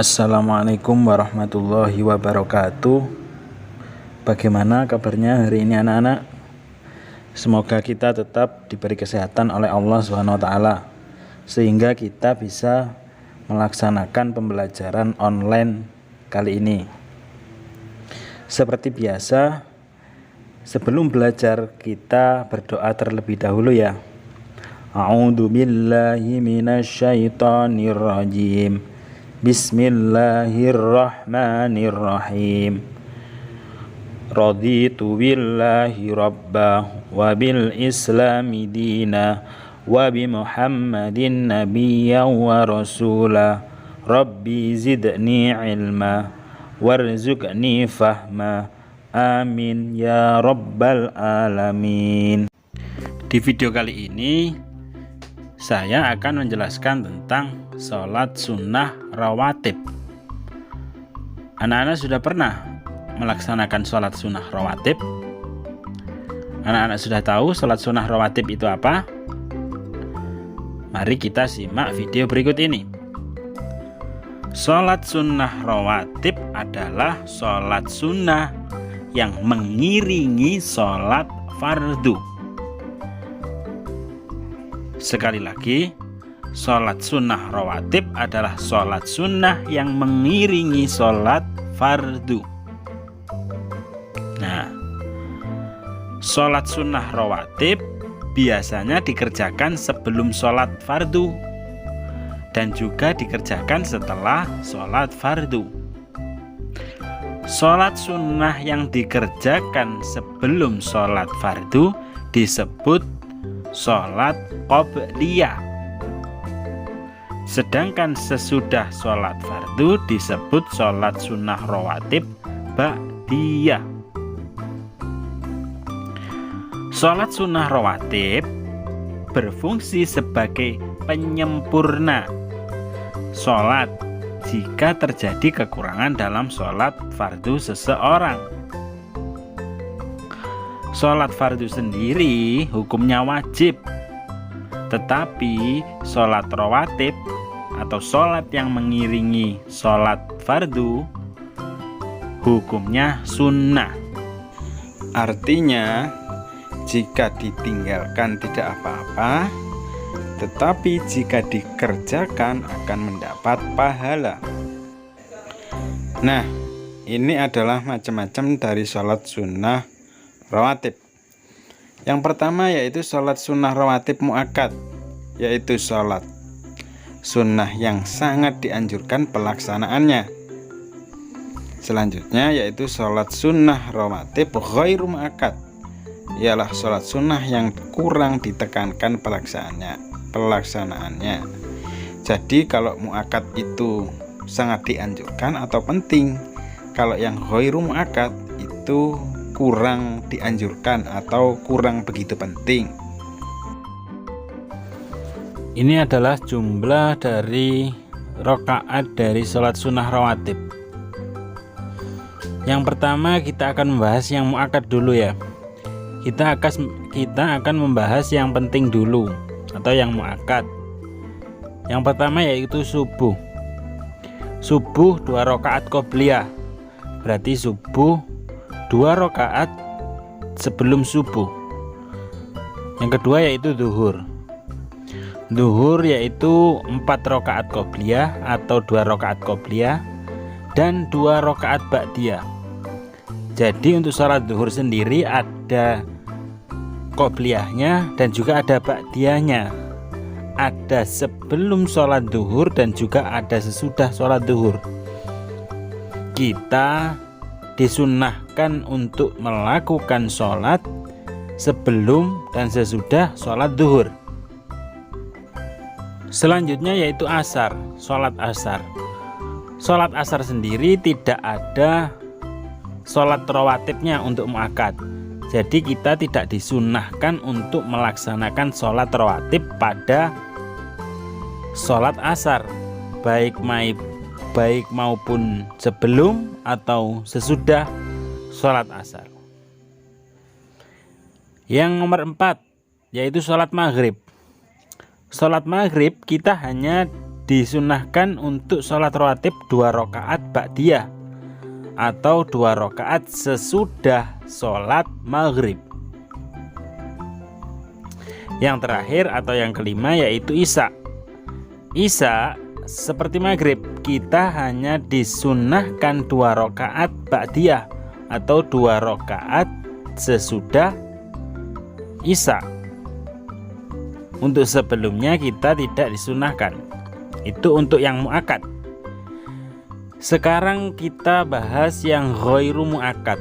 Assalamualaikum warahmatullahi wabarakatuh. Bagaimana kabarnya hari ini anak-anak? Semoga kita tetap diberi kesehatan oleh Allah SWT, sehingga kita bisa melaksanakan pembelajaran online kali ini. Seperti biasa, sebelum belajar kita berdoa terlebih dahulu ya. A'udzu billahi minasyaitonir rajim. Bismillahirrahmanirrahim. Raditu billahi rabba wa bil islami dina wa bi Muhammadin nabiyyan wa rasula. Rabbi zidni ilma warzuqni fahma. Amin ya rabbal alamin. Di video kali ini saya akan menjelaskan tentang sholat sunnah rawatib. Anak-anak sudah pernah melaksanakan sholat sunnah rawatib? Anak-anak sudah tahu sholat sunnah rawatib itu apa? Mari kita simak video berikut ini. Sholat sunnah rawatib adalah sholat sunnah yang mengiringi sholat fardu. Sekali lagi, sholat sunnah rawatib adalah sholat sunnah yang mengiringi sholat fardu. Nah, sholat sunnah rawatib biasanya dikerjakan sebelum sholat fardu dan juga dikerjakan setelah sholat fardu. Sholat sunnah yang dikerjakan sebelum sholat fardu disebut sholat qobliyah. Sedangkan sesudah sholat fardu disebut sholat sunnah rawatib ba'diyah. Sholat sunnah rawatib berfungsi sebagai penyempurna sholat jika terjadi kekurangan dalam sholat fardu seseorang. Sholat fardu sendiri hukumnya wajib, tetapi sholat rawatib atau sholat yang mengiringi sholat fardu hukumnya sunnah. Artinya, jika ditinggalkan tidak apa-apa, tetapi jika dikerjakan akan mendapat pahala. Nah, ini adalah macam-macam dari sholat sunnah rawatib. Yang pertama yaitu sholat sunnah rawatib muakkad, yaitu sholat sunnah yang sangat dianjurkan pelaksanaannya. Selanjutnya yaitu sholat sunnah rawatib ghairu muakkad, ialah sholat sunnah yang kurang ditekankan pelaksanaannya. Jadi kalau muakkad itu sangat dianjurkan atau penting, kalau yang ghairu muakkad itu kurang dianjurkan atau kurang begitu penting. Ini adalah jumlah dari rakaat dari sholat sunnah rawatib. Yang pertama kita akan membahas yang muakkad dulu ya. Kita akan membahas yang penting dulu atau yang muakkad. Yang pertama yaitu subuh. Subuh 2 rakaat qobliyah. Berarti subuh 2 rakaat sebelum subuh. Yang kedua yaitu zuhur. Zuhur yaitu 4 rakaat qobliyah atau 2 rakaat qobliyah dan 2 rakaat ba'diyah. Jadi untuk sholat zuhur sendiri ada qobliyahnya dan juga ada ba'diyahnya. Ada sebelum sholat zuhur dan juga ada sesudah sholat zuhur. Kita disunnahkan untuk melakukan sholat sebelum dan sesudah sholat zuhur. Selanjutnya yaitu asar, sholat asar. Sholat asar sendiri tidak ada sholat rawatibnya untuk muakkad. Jadi kita tidak disunnahkan untuk melaksanakan sholat rawatib pada sholat asar, baik maupun sebelum atau sesudah sholat asar. Yang nomor 4 yaitu sholat maghrib. Sholat maghrib kita hanya disunahkan untuk sholat rawatib 2 rakaat ba'diyah atau 2 rakaat sesudah sholat maghrib. Yang terakhir atau yang kelima yaitu isya. Isya seperti maghrib, kita hanya disunahkan 2 rakaat ba'diyah atau 2 rakaat sesudah isya. Untuk sebelumnya kita tidak disunahkan. Itu untuk yang muakkad. Sekarang kita bahas yang ghairu muakkad.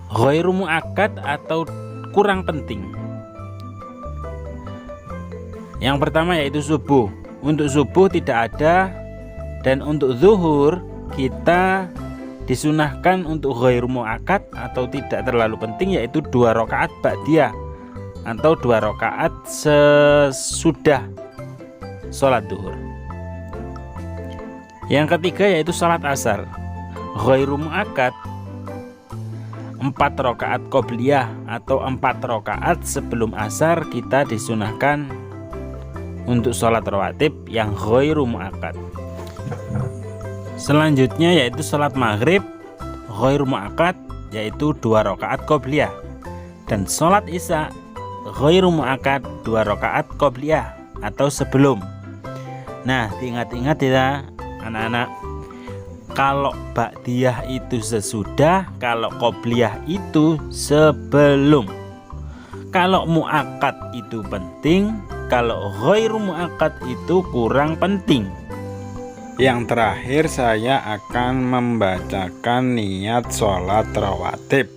Ghairu muakkad atau kurang penting. Yang pertama yaitu subuh. Untuk subuh tidak ada, dan untuk zuhur kita disunahkan untuk ghairu muakkad atau tidak terlalu penting, yaitu 2 rakaat ba'diyah atau 2 rakaat sesudah sholat duhur. Yang ketiga yaitu sholat asar. Ghairu muakkad 4 rakaat qobliyah atau 4 rakaat sebelum asar kita disunahkan untuk sholat rawatib yang ghairu muakkad. Selanjutnya yaitu sholat maghrib ghairu muakkad, yaitu 2 rakaat qobliyah, dan sholat isya ghairu muakkad 2 rakaat qobliyah atau sebelum. Nah, diingat-ingat ya anak-anak, kalau ba'diyah itu sesudah, kalau qobliyah itu sebelum. Kalau muakkad itu penting, kalau ghairu muakkad itu kurang penting. Yang terakhir saya akan membacakan niat sholat rawatib.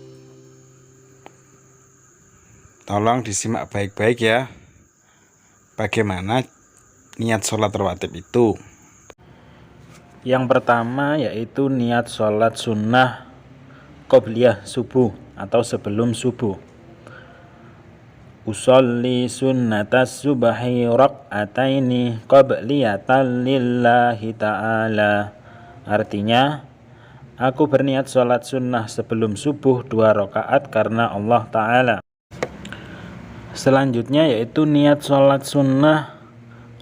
Tolong disimak baik-baik ya. Bagaimana niat sholat rawatib itu? Yang pertama yaitu niat sholat sunnah qobliyah subuh atau sebelum subuh. Usolli sunnatas subhi rak'ataini qabliyatan lillahi ta'ala. Artinya, aku berniat sholat sunnah sebelum subuh 2 rakaat karena Allah Ta'ala. Selanjutnya yaitu niat sholat sunnah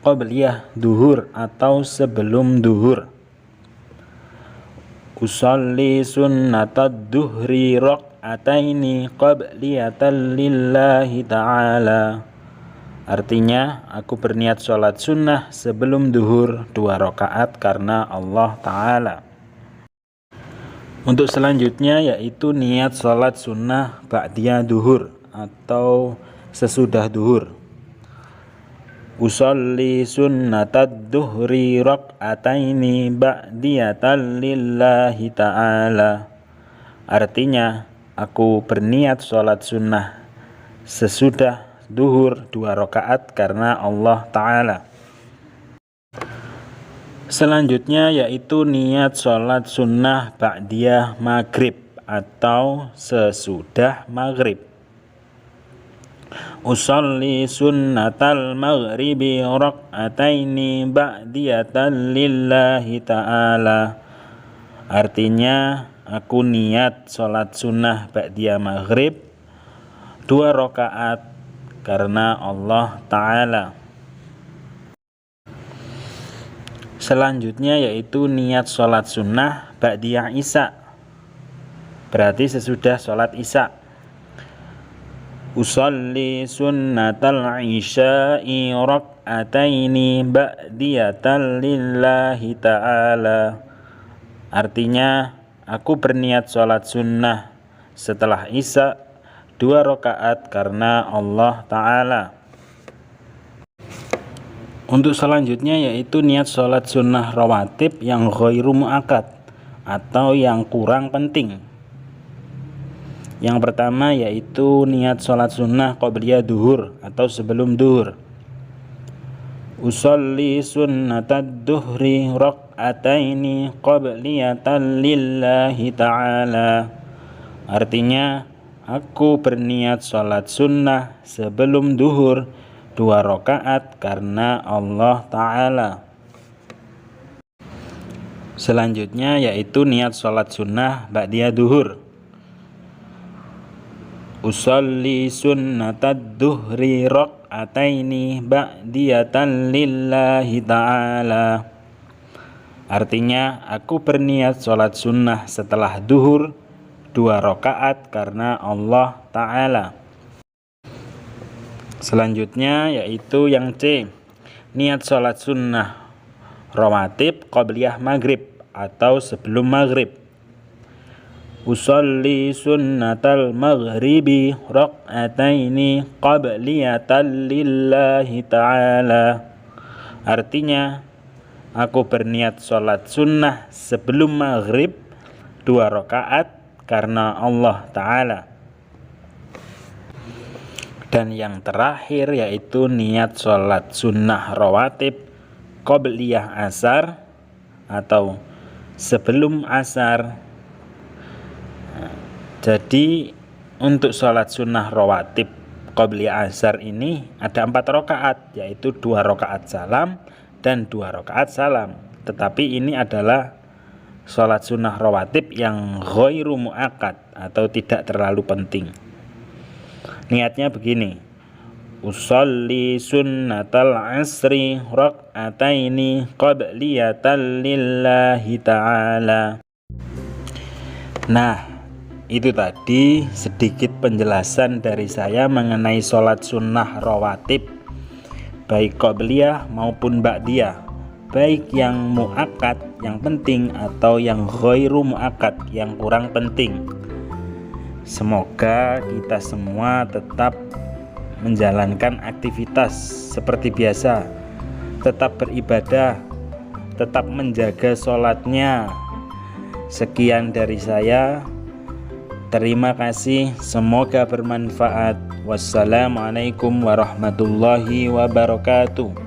qobliyah duhur atau sebelum duhur. Usolli sunnatad duhri rak'ataini qabliyatan lillahi ta'ala. Artinya, aku berniat sholat sunnah sebelum duhur 2 rakaat karena Allah Ta'ala. Untuk selanjutnya yaitu niat sholat sunnah ba'diyah duhur atau sesudah duhur. Usolli sunnatad duhri rak'ataini ba'diyatan lillahi ta'ala. Artinya, aku berniat sholat sunnah sesudah duhur 2 rakaat karena Allah Ta'ala. Selanjutnya yaitu niat sholat sunnah ba'diyah maghrib atau sesudah maghrib. Usolli sunnatal maghribi rak'ataini ba'diyatan lillahi ta'ala. Artinya, aku niat sholat sunnah ba'diyah maghrib 2 rakaat karena Allah Ta'ala. Selanjutnya yaitu niat sholat sunnah ba'diyah isya, berarti sesudah sholat isya. Usolli sunnatal isya'i rak'ataini ba'diyatan lillahi ta'ala. Artinya, aku berniat sholat sunnah setelah isya 2 rakaat karena Allah Ta'ala. Untuk selanjutnya yaitu niat sholat sunnah rawatib yang ghairu muakkad atau yang kurang penting. Yang pertama yaitu niat sholat sunnah qobliyah duhur atau sebelum duhur. Usolli sunnatad duhri rak'ataini qabliyatan lillahi ta'ala. Artinya, aku berniat sholat sunnah sebelum duhur 2 rakaat karena Allah Ta'ala. Selanjutnya yaitu niat sholat sunnah ba'diyah duhur. Usolli sunnatad duhri rak'ataini ba'diyatan lillahi ta'ala. Artinya, aku berniat sholat sunnah setelah duhur 2 rakaat karena Allah Ta'ala. Selanjutnya yaitu yang C, niat sholat sunnah rawatib qobliyah maghrib atau sebelum maghrib. Usolli sunnatal maghribi rak'ataini qabliyatan lillahi ta'ala. Artinya, aku berniat sholat sunnah sebelum maghrib 2 rakaat karena Allah Ta'ala. Dan yang terakhir yaitu niat sholat sunnah rawatib qobliyah asar atau sebelum asar. Jadi untuk sholat sunnah rawatib qobliyah asar ini ada 4 rakaat, yaitu 2 rakaat salam dan 2 rakaat salam. Tetapi ini adalah sholat sunnah rawatib yang ghairu mu'akkad atau tidak terlalu penting. Niatnya begini: usolli sunnatal asri rak'ataini qabliyatan lillahi ta'ala. Nah, itu tadi sedikit penjelasan dari saya mengenai sholat sunnah rawatib, baik qobliyah maupun ba'diyah, baik yang mu'akkad yang penting atau yang ghairu mu'akkad yang kurang penting. Semoga kita semua tetap menjalankan aktivitas seperti biasa, tetap beribadah, tetap menjaga sholatnya. Sekian dari saya. Terima kasih, semoga bermanfaat. Wassalamualaikum warahmatullahi wabarakatuh.